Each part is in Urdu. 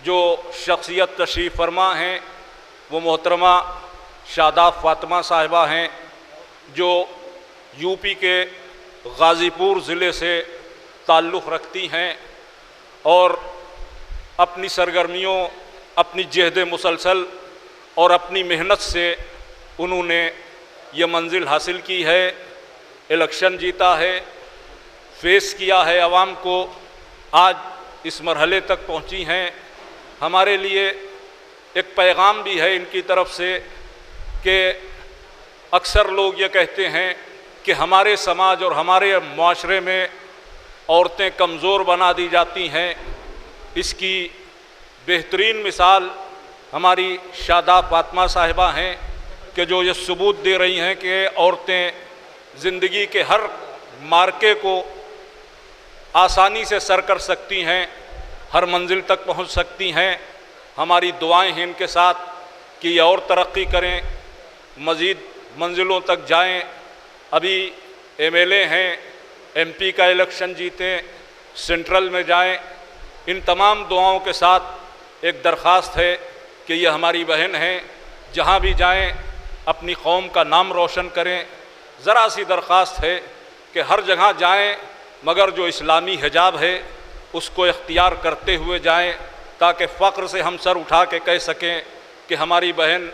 جو شخصیت تشریف فرما ہیں وہ محترمہ شاداب فاطمہ صاحبہ ہیں، جو یو پی کے غازی پور ضلع سے تعلق رکھتی ہیں اور اپنی سرگرمیوں، اپنی جہد مسلسل اور اپنی محنت سے انہوں نے یہ منزل حاصل کی ہے، الیکشن جیتا ہے، فیس کیا ہے عوام کو، آج اس مرحلے تک پہنچی ہیں۔ ہمارے لیے ایک پیغام بھی ہے ان کی طرف سے کہ اکثر لوگ یہ کہتے ہیں کہ ہمارے سماج اور ہمارے معاشرے میں عورتیں کمزور بنا دی جاتی ہیں۔ اس کی بہترین مثال ہماری شاداب فاطمہ صاحبہ ہیں کہ جو یہ ثبوت دے رہی ہیں کہ عورتیں زندگی کے ہر مارکے کو آسانی سے سر کر سکتی ہیں، ہر منزل تک پہنچ سکتی ہیں۔ ہماری دعائیں ہیں ان کے ساتھ کہ یہ اور ترقی کریں، مزید منزلوں تک جائیں، ابھی ایم ایل اے ہیں، ایم پی کا الیکشن جیتیں، سینٹرل میں جائیں۔ ان تمام دعاؤں کے ساتھ ایک درخواست ہے کہ یہ ہماری بہن ہیں، جہاں بھی جائیں اپنی قوم کا نام روشن کریں۔ ذرا سی درخواست ہے کہ ہر جگہ جائیں مگر جو اسلامی حجاب ہے اس کو اختیار کرتے ہوئے جائیں، تاکہ فخر سے ہم سر اٹھا کے کہہ سکیں کہ ہماری بہن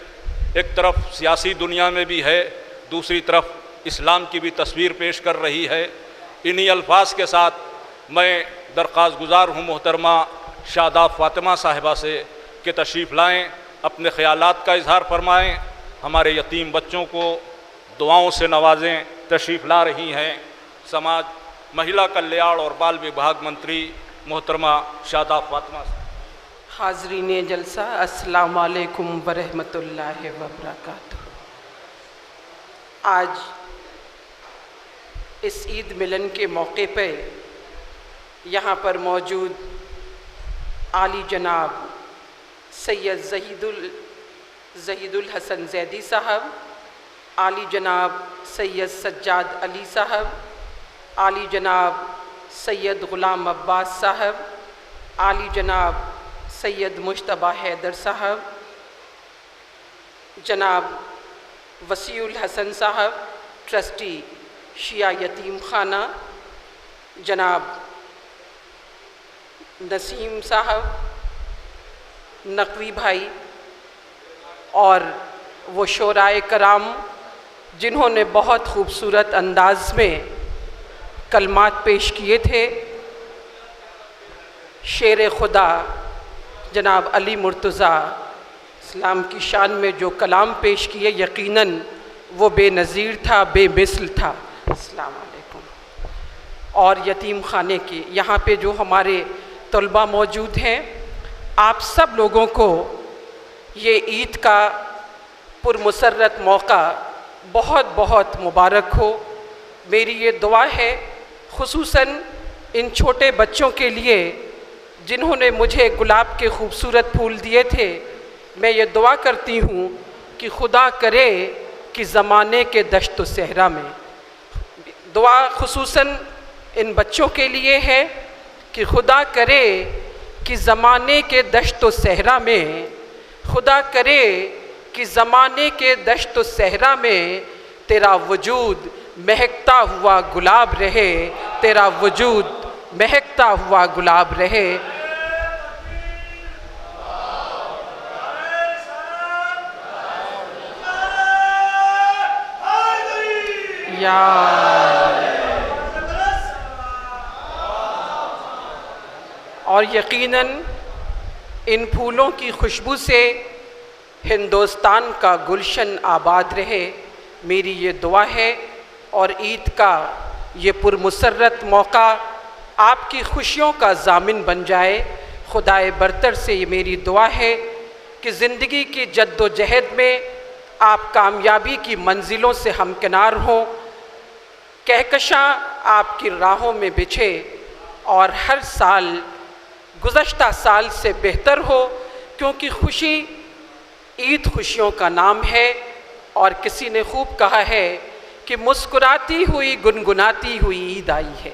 ایک طرف سیاسی دنیا میں بھی ہے، دوسری طرف اسلام کی بھی تصویر پیش کر رہی ہے۔ انہی الفاظ کے ساتھ میں درخواست گزار ہوں محترمہ شاداب فاطمہ صاحبہ سے کہ تشریف لائیں، اپنے خیالات کا اظہار فرمائیں، ہمارے یتیم بچوں کو دعاؤں سے نوازیں۔ تشریف لا رہی ہیں سماج مہیلا کلیان اور بال وبھاگ منتری محترمہ شاداب فاطمہ صاحبہ۔ حاضرین جلسہ، السلام علیکم ورحمۃ اللہ وبرکاتہ۔ آج اس عید ملن کے موقع پہ یہاں پر موجود عالی جناب سید زہید الحسن زیدی صاحب، عالی جناب سید سجاد علی صاحب، عالی جناب سید غلام عباس صاحب، عالی جناب سید مجتبیٰ حیدر صاحب، جناب وسیع الحسن صاحب ٹرسٹی شیعہ یتیم خانہ، جناب نسیم صاحب، نقوی بھائی اور وہ شورائے کرام جنہوں نے بہت خوبصورت انداز میں کلمات پیش کیے تھے۔ شیر خدا جناب علی مرتضیٰ اسلام کی شان میں جو کلام پیش کیے یقیناً وہ بے نظیر تھا، بے مثل تھا۔ السلام علیکم۔ اور یتیم خانے کے یہاں پہ جو ہمارے طلباء موجود ہیں، آپ سب لوگوں کو یہ عید کا پرمسرت موقع بہت بہت مبارک ہو۔ میری یہ دعا ہے خصوصاً ان چھوٹے بچوں کے لیے جنہوں نے مجھے گلاب کے خوبصورت پھول دیے تھے۔ میں یہ دعا کرتی ہوں کہ خدا کرے کہ زمانے کے دشت و صحرا میں، دعا خصوصاً ان بچوں کے لیے ہے کہ خدا کرے کہ زمانے کے دشت و صحرا میں، خدا کرے کہ زمانے کے دشت و صحرا میں تیرا وجود مہکتا ہوا گلاب رہے، تیرا وجود مہکتا ہوا گلاب رہے۔ اور یقیناً ان پھولوں کی خوشبو سے ہندوستان کا گلشن آباد رہے، میری یہ دعا ہے۔ اور عید کا یہ پرمسرت موقع آپ کی خوشیوں کا ضامن بن جائے۔ خدائے برتر سے یہ میری دعا ہے کہ زندگی کی جد و جہد میں آپ کامیابی کی منزلوں سے ہمکنار ہوں، کہکشاں آپ کی راہوں میں بچھے اور ہر سال گزشتہ سال سے بہتر ہو، کیونکہ خوشی عید خوشیوں کا نام ہے۔ اور کسی نے خوب کہا ہے کہ مسکراتی ہوئی گنگناتی ہوئی عید آئی ہے۔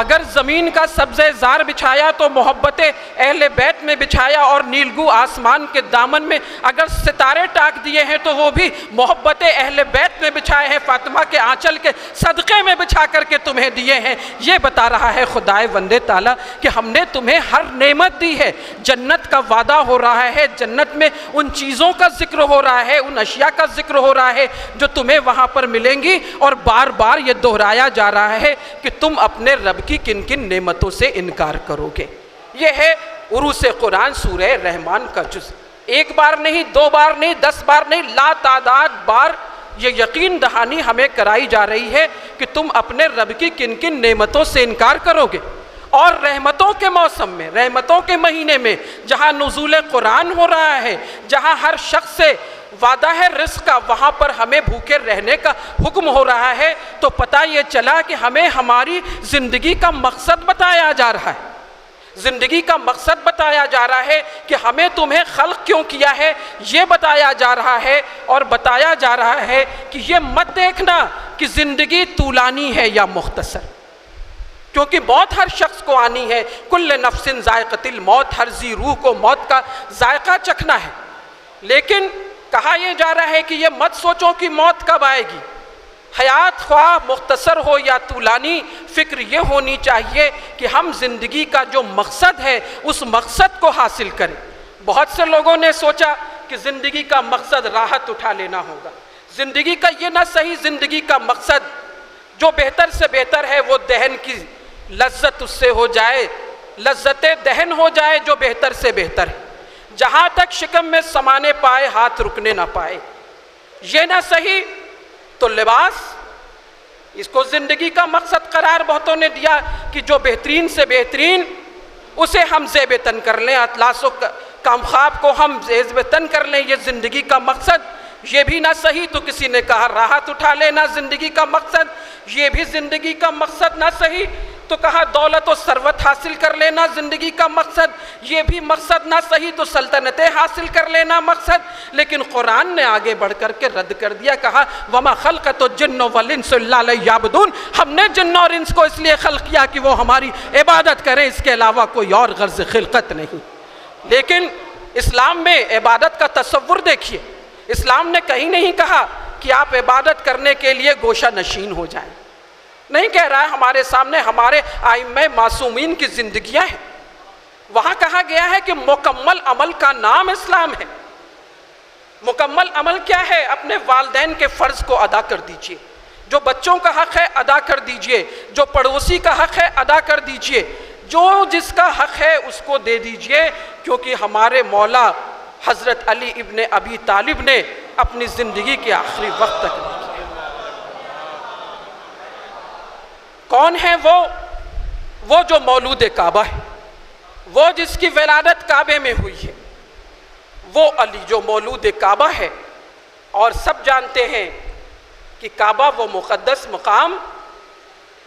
اگر زمین کا سبزہ زار بچھایا تو محبت اہل بیت میں بچھایا، اور نیلگو آسمان کے دامن میں اگر ستارے ٹاک دیے ہیں تو وہ بھی محبت اہل بیت میں بچھائے ہیں، فاطمہ کے آنچل کے صدقے میں بچھا کر کے تمہیں دیے ہیں۔ یہ بتا رہا ہے خدائے وندے تعالیٰ کہ ہم نے تمہیں ہر نعمت دی ہے، جنت کا وعدہ ہو رہا ہے، جنت میں ان چیزوں کا ذکر ہو رہا ہے، ان اشیاء کا ذکر ہو رہا ہے جو تمہیں وہاں پر ملیں گی، اور بار بار یہ دہرایا جا رہا ہے کہ تم اپنے رب کی کن کن نعمتوں سے انکار کرو گے۔ یہ ہے عروس قرآن سورہ رحمان کا جز۔ ایک بار نہیں، دو بار نہیں، 10 بار نہیں، لا تعداد بار یہ یقین دہانی ہمیں کرائی جا رہی ہے کہ تم اپنے رب کی کن کن نعمتوں سے انکار کرو گے۔ اور رحمتوں کے موسم میں، رحمتوں کے مہینے میں، جہاں نزول قرآن ہو رہا ہے، جہاں ہر شخص سے وعدہ ہے رزق کا، وہاں پر ہمیں بھوکے رہنے کا حکم ہو رہا ہے، تو پتہ یہ چلا کہ ہمیں ہماری زندگی کا مقصد بتایا جا رہا ہے۔ زندگی کا مقصد بتایا جا رہا ہے کہ ہمیں تمہیں خلق کیوں کیا ہے، یہ بتایا جا رہا ہے، اور بتایا جا رہا ہے کہ یہ مت دیکھنا کہ زندگی طولانی ہے یا مختصر، کیونکہ موت ہر شخص کو آنی ہے، کل نفس ذائقۃ الموت، ہر ذی روح کو موت کا ذائقہ چکھنا ہے۔ لیکن کہا یہ جا رہا ہے کہ یہ مت سوچو کہ موت کب آئے گی، حیات خواہ مختصر ہو یا طولانی، فکر یہ ہونی چاہیے کہ ہم زندگی کا جو مقصد ہے اس مقصد کو حاصل کریں۔ بہت سے لوگوں نے سوچا کہ زندگی کا مقصد راحت اٹھا لینا ہوگا، زندگی کا یہ نہ صحیح، زندگی کا مقصد جو بہتر سے بہتر ہے وہ دہن کی لذت اس سے ہو جائے، لذت دہن ہو جائے جو بہتر سے بہتر ہے، جہاں تک شکم میں سمانے پائے ہاتھ رکنے نہ پائے۔ یہ نہ صحیح تو لباس، اس کو زندگی کا مقصد قرار بہتوں نے دیا کہ جو بہترین سے بہترین اسے ہم زیب تن کر لیں، اطلاس و کامخواب کو ہم زیب تن کر لیں، یہ زندگی کا مقصد۔ یہ بھی نہ صحیح تو کسی نے کہا راحت اٹھا لینا زندگی کا مقصد، یہ بھی زندگی کا مقصد نہ صحیح تو کہا دولت و ثروت حاصل کر لینا زندگی کا مقصد، یہ بھی مقصد نہ صحیح تو سلطنتیں حاصل کر لینا مقصد۔ لیکن قرآن نے آگے بڑھ کر کے رد کر دیا، کہا وَمَا خَلْقَتُ الْجِنَّ وَالْإِنسَ إِلَّا لِيَعْبُدُونَ، ہم نے جن اور انس کو اس لیے خلق کیا کہ وہ ہماری عبادت کریں، اس کے علاوہ کوئی اور غرض خلقت نہیں۔ لیکن اسلام میں عبادت کا تصور دیکھیے، اسلام نے کہیں نہیں کہا کہ آپ عبادت کرنے کے لیے گوشہ نشین ہو جائیں، نہیں کہہ رہا ہے، ہمارے سامنے ہمارے ائمہ معصومین کی زندگیاں ہیں، وہاں کہا گیا ہے کہ مکمل عمل کا نام اسلام ہے۔ مکمل عمل کیا ہے؟ اپنے والدین کے فرض کو ادا کر دیجئے، جو بچوں کا حق ہے ادا کر دیجئے، جو پڑوسی کا حق ہے ادا کر دیجئے، جو جس کا حق ہے اس کو دے دیجئے، کیونکہ ہمارے مولا حضرت علی ابن ابی طالب نے اپنی زندگی کے آخری وقت تک نہیں کیا۔ کون ہے وہ جو مولود کعبہ ہے، وہ جس کی ولادت کعبے میں ہوئی ہے، وہ علی جو مولود کعبہ ہے۔ اور سب جانتے ہیں کہ کعبہ وہ مقدس مقام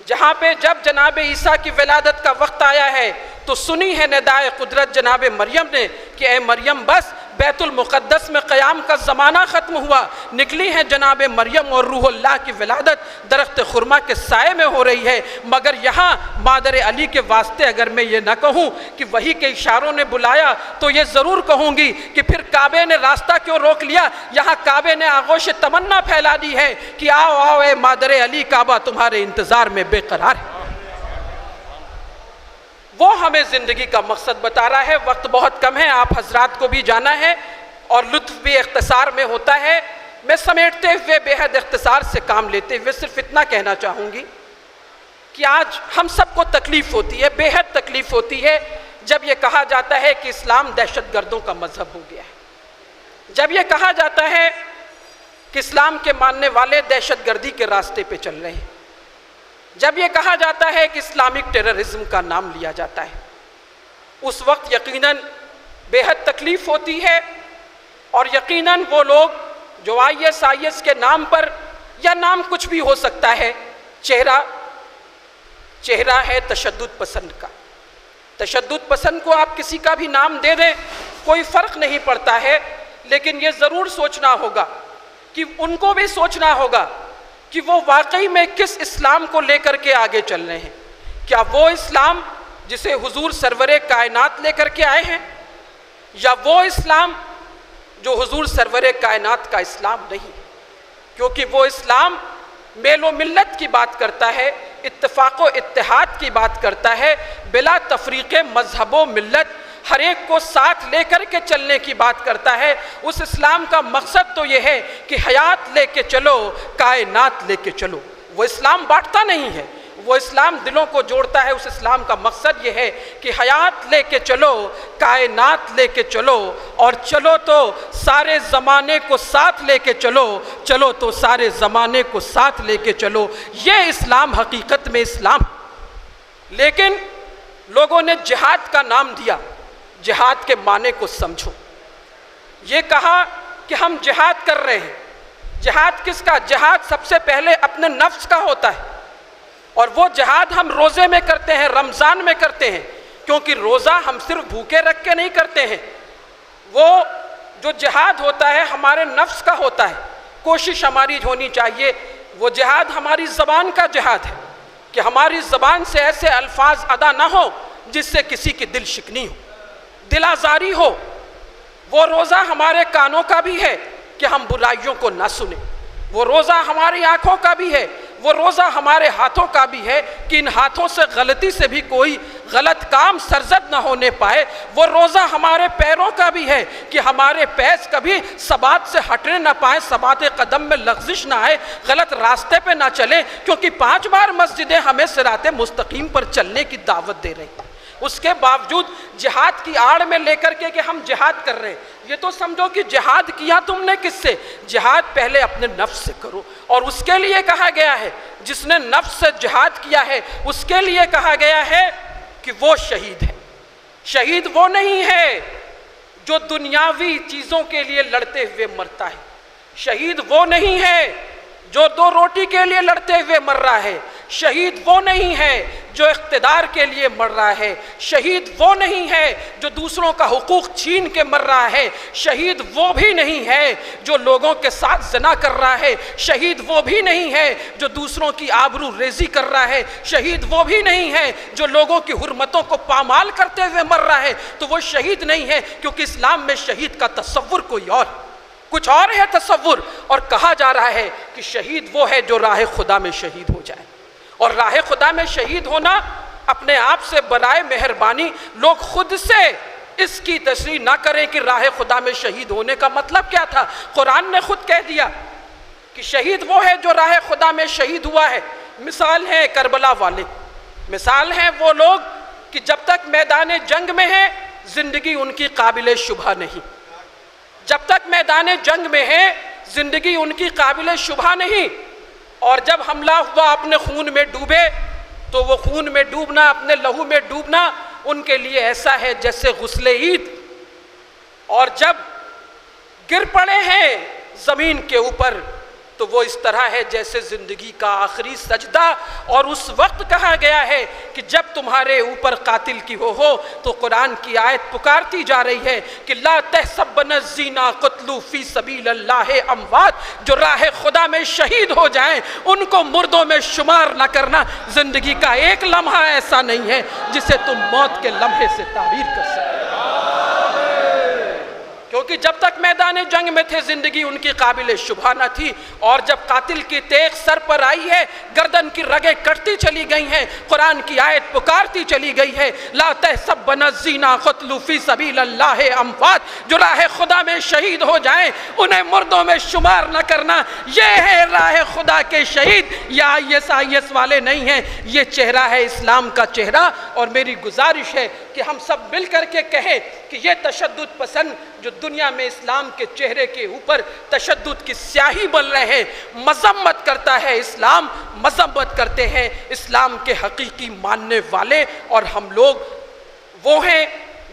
جہاں پہ جب جناب عیسیٰ کی ولادت کا وقت آیا ہے تو سنی ہے ندائے قدرت جناب مریم نے کہ اے مریم بس بیت المقدس میں قیام کا زمانہ ختم ہوا، نکلی ہے جناب مریم اور روح اللہ کی ولادت درخت خرما کے سائے میں ہو رہی ہے۔ مگر یہاں مادر علی کے واسطے اگر میں یہ نہ کہوں کہ وحی کے اشاروں نے بلایا تو یہ ضرور کہوں گی کہ پھر کعبے نے راستہ کیوں روک لیا؟ یہاں کعبے نے آغوش تمنا پھیلا دی ہے کہ آؤ آؤ اے مادر علی، کعبہ تمہارے انتظار میں بے قرار ہے۔ وہ ہمیں زندگی کا مقصد بتا رہا ہے۔ وقت بہت کم ہے، آپ حضرات کو بھی جانا ہے اور لطف بھی اختصار میں ہوتا ہے۔ میں سمیٹتے ہوئے بے حد اختصار سے کام لیتے ہوئے صرف اتنا کہنا چاہوں گی کہ آج ہم سب کو تکلیف ہوتی ہے، بے حد تکلیف ہوتی ہے جب یہ کہا جاتا ہے کہ اسلام دہشت گردوں کا مذہب ہو گیا ہے، جب یہ کہا جاتا ہے کہ اسلام کے ماننے والے دہشت گردی کے راستے پہ چل رہے ہیں، جب یہ کہا جاتا ہے کہ اسلامک ٹیررزم کا نام لیا جاتا ہے، اس وقت یقیناً بے حد تکلیف ہوتی ہے۔ اور یقیناً وہ لوگ جو IS کے نام پر، یا نام کچھ بھی ہو سکتا ہے، چہرہ ہے تشدد پسند کا، تشدد پسند کو آپ کسی کا بھی نام دے دیں کوئی فرق نہیں پڑتا ہے، لیکن یہ ضرور سوچنا ہوگا کہ ان کو بھی سوچنا ہوگا کہ وہ واقعی میں کس اسلام کو لے کر کے آگے چل رہے ہیں، کیا وہ اسلام جسے حضور سرور کائنات لے کر کے آئے ہیں، یا وہ اسلام جو حضور سرور کائنات کا اسلام نہیں؟ کیونکہ وہ اسلام میل و ملت کی بات کرتا ہے، اتفاق و اتحاد کی بات کرتا ہے، بلا تفریق مذہب و ملت ہر ایک کو ساتھ لے کر کے چلنے کی بات کرتا ہے۔ اس اسلام کا مقصد تو یہ ہے کہ حیات لے کے چلو، کائنات لے کے چلو۔ وہ اسلام بانٹتا نہیں ہے، وہ اسلام دلوں کو جوڑتا ہے۔ اس اسلام کا مقصد یہ ہے کہ حیات لے کے چلو، کائنات لے کے چلو، اور چلو تو سارے زمانے کو ساتھ لے کے چلو، چلو تو سارے زمانے کو ساتھ لے کے چلو۔ یہ اسلام حقیقت میں اسلام۔ لیکن لوگوں نے جہاد کا نام دیا، جہاد کے معنی کو سمجھو۔ یہ کہا کہ ہم جہاد کر رہے ہیں۔ جہاد کس کا؟ جہاد سب سے پہلے اپنے نفس کا ہوتا ہے، اور وہ جہاد ہم روزے میں کرتے ہیں، رمضان میں کرتے ہیں، کیونکہ روزہ ہم صرف بھوکے رکھ کے نہیں کرتے ہیں۔ وہ جو جہاد ہوتا ہے ہمارے نفس کا ہوتا ہے۔ کوشش ہماری ہونی چاہیے، وہ جہاد ہماری زبان کا جہاد ہے، کہ ہماری زبان سے ایسے الفاظ ادا نہ ہو جس سے کسی کی دل شکنی ہو، دل آزاری ہو۔ وہ روزہ ہمارے کانوں کا بھی ہے کہ ہم برائیوں کو نہ سنیں۔ وہ روزہ ہماری آنکھوں کا بھی ہے، وہ روزہ ہمارے ہاتھوں کا بھی ہے کہ ان ہاتھوں سے غلطی سے بھی کوئی غلط کام سرزد نہ ہونے پائے۔ وہ روزہ ہمارے پیروں کا بھی ہے کہ ہمارے پیر کبھی ثبات سے ہٹنے نہ پائیں، ثبات قدم میں لغزش نہ آئے، غلط راستے پہ نہ چلیں، کیونکہ 5 بار مسجدیں ہمیں صراط مستقیم پر چلنے کی دعوت دے رہی ہیں۔ اس کے باوجود جہاد کی آڑ میں لے کر کے کہ ہم جہاد کر رہے ہیں، یہ تو سمجھو کہ جہاد کیا تم نے کس سے؟ جہاد پہلے اپنے نفس سے کرو، اور اس کے لیے کہا گیا ہے جس نے نفس سے جہاد کیا ہے اس کے لیے کہا گیا ہے کہ وہ شہید ہے۔ شہید وہ نہیں ہے جو دنیاوی چیزوں کے لیے لڑتے ہوئے مرتا ہے، شہید وہ نہیں ہے جو 2 روٹی کے لیے لڑتے ہوئے مر رہا ہے، شہید وہ نہیں ہے جو اقتدار کے لیے مر رہا ہے، شہید وہ نہیں ہے جو دوسروں کا حقوق چھین کے مر رہا ہے، شہید وہ بھی نہیں ہے جو لوگوں کے ساتھ زنا کر رہا ہے، شہید وہ بھی نہیں ہے جو دوسروں کی آبرو ریزی کر رہا ہے، شہید وہ بھی نہیں ہے جو لوگوں کی حرمتوں کو پامال کرتے ہوئے مر رہا ہے۔ تو وہ شہید نہیں ہے، کیونکہ اسلام میں شہید کا تصور کوئی اور، کچھ اور ہے تصور، اور کہا جا رہا ہے کہ شہید وہ ہے جو راہ خدا میں شہید ہو جائے۔ اور راہ خدا میں شہید ہونا اپنے آپ سے برائے مہربانی لوگ خود سے اس کی تشریح نہ کریں کہ راہ خدا میں شہید ہونے کا مطلب کیا تھا۔ قرآن نے خود کہہ دیا کہ شہید وہ ہے جو راہ خدا میں شہید ہوا ہے۔ مثال ہے کربلا والے، مثال ہیں وہ لوگ کہ جب تک میدان جنگ میں ہیں زندگی ان کی قابل شبہ نہیں، جب تک میدان جنگ میں ہے زندگی ان کی قابل شبہ نہیں، اور جب حملہ ہوا اپنے خون میں ڈوبے تو وہ خون میں ڈوبنا، اپنے لہو میں ڈوبنا ان کے لیے ایسا ہے جیسے غسل عید، اور جب گر پڑے ہیں زمین کے اوپر تو وہ اس طرح ہے جیسے زندگی کا آخری سجدہ۔ اور اس وقت کہا گیا ہے کہ جب تمہارے اوپر قاتل کی ہو تو قرآن کی آیت پکارتی جا رہی ہے کہ لا تحسبن الذین قتلوا فی سبیل اللہ اموات، جو راہ خدا میں شہید ہو جائیں ان کو مردوں میں شمار نہ کرنا۔ زندگی کا ایک لمحہ ایسا نہیں ہے جسے تم موت کے لمحے سے تعبیر کر سکتے، کیونکہ جب تک میدان جنگ میں تھے زندگی ان کی قابل شبہ نہ تھی، اور جب قاتل کی تیغ سر پر آئی ہے گردن کی رگیں کٹتی چلی گئی ہیں، قرآن کی آیت پکارتی چلی گئی ہے لا تحسبن الذین قتلوا فی سبیل اللہ اموات، جو راہ خدا میں شہید ہو جائیں انہیں مردوں میں شمار نہ کرنا۔ یہ ہے راہ خدا کے شہید، یا IS والے نہیں ہیں، یہ چہرہ ہے اسلام کا چہرہ۔ اور میری گزارش ہے کہ ہم سب مل کر کے کہیں کہ یہ تشدد پسند جو دنیا میں اسلام کے چہرے کے اوپر تشدد کی سیاہی بن رہے ہیں، مذمت کرتا ہے اسلام، مذمت کرتے ہیں اسلام کے حقیقی ماننے والے، اور ہم لوگ وہ ہیں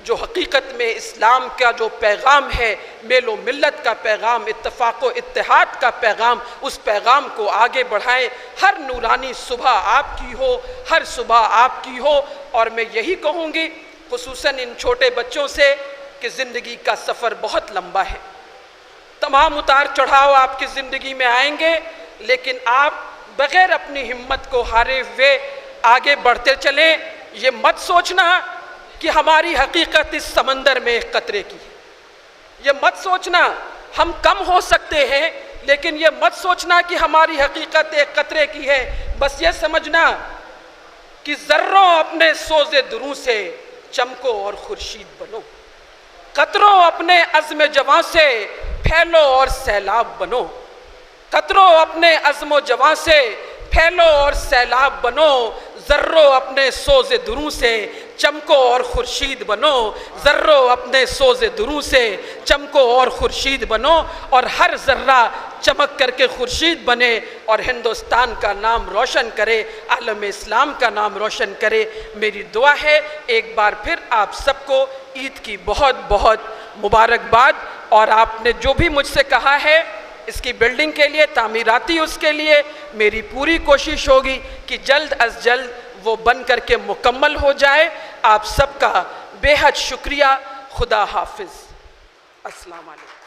جو حقیقت میں اسلام کا جو پیغام ہے، میل و ملت کا پیغام، اتفاق و اتحاد کا پیغام، اس پیغام کو آگے بڑھائیں۔ ہر نورانی صبح آپ کی ہو، ہر صبح آپ کی ہو، اور میں یہی کہوں گی خصوصاً ان چھوٹے بچوں سے کہ زندگی کا سفر بہت لمبا ہے، تمام اتار چڑھاؤ آپ کی زندگی میں آئیں گے، لیکن آپ بغیر اپنی ہمت کو ہارے ہوئے آگے بڑھتے چلیں، یہ مت سوچنا کہ ہماری حقیقت اس سمندر میں ایک قطرے کی ہے، یہ مت سوچنا ہم کم ہو سکتے ہیں، لیکن یہ مت سوچنا کہ ہماری حقیقت ایک قطرے کی ہے۔ بس یہ سمجھنا کہ ذروں اپنے سوز دروں سے چمکو اور خورشید بنو، قطروں اپنے عزم جواں سے پھیلو اور سیلاب بنو، قطروں اپنے عزم و جواں سے پھیلو اور سیلاب بنو، ذروں اپنے سوز دروں سے چمکو اور خورشید بنو، ذروں اپنے سوز دروں سے چمکو اور خورشید بنو، اور ہر ذرہ چمک کر کے خورشید بنے اور ہندوستان کا نام روشن کرے، عالم اسلام کا نام روشن کرے۔ میری دعا ہے ایک بار پھر آپ سب کو عید کی بہت بہت مبارکباد، اور آپ نے جو بھی مجھ سے کہا ہے اس کی بلڈنگ کے لیے، تعمیراتی اس کے لیے میری پوری کوشش ہوگی کہ جلد از جلد وہ بن کر کے مکمل ہو جائے۔ آپ سب کا بے حد شکریہ۔ خدا حافظ۔ السلام علیکم۔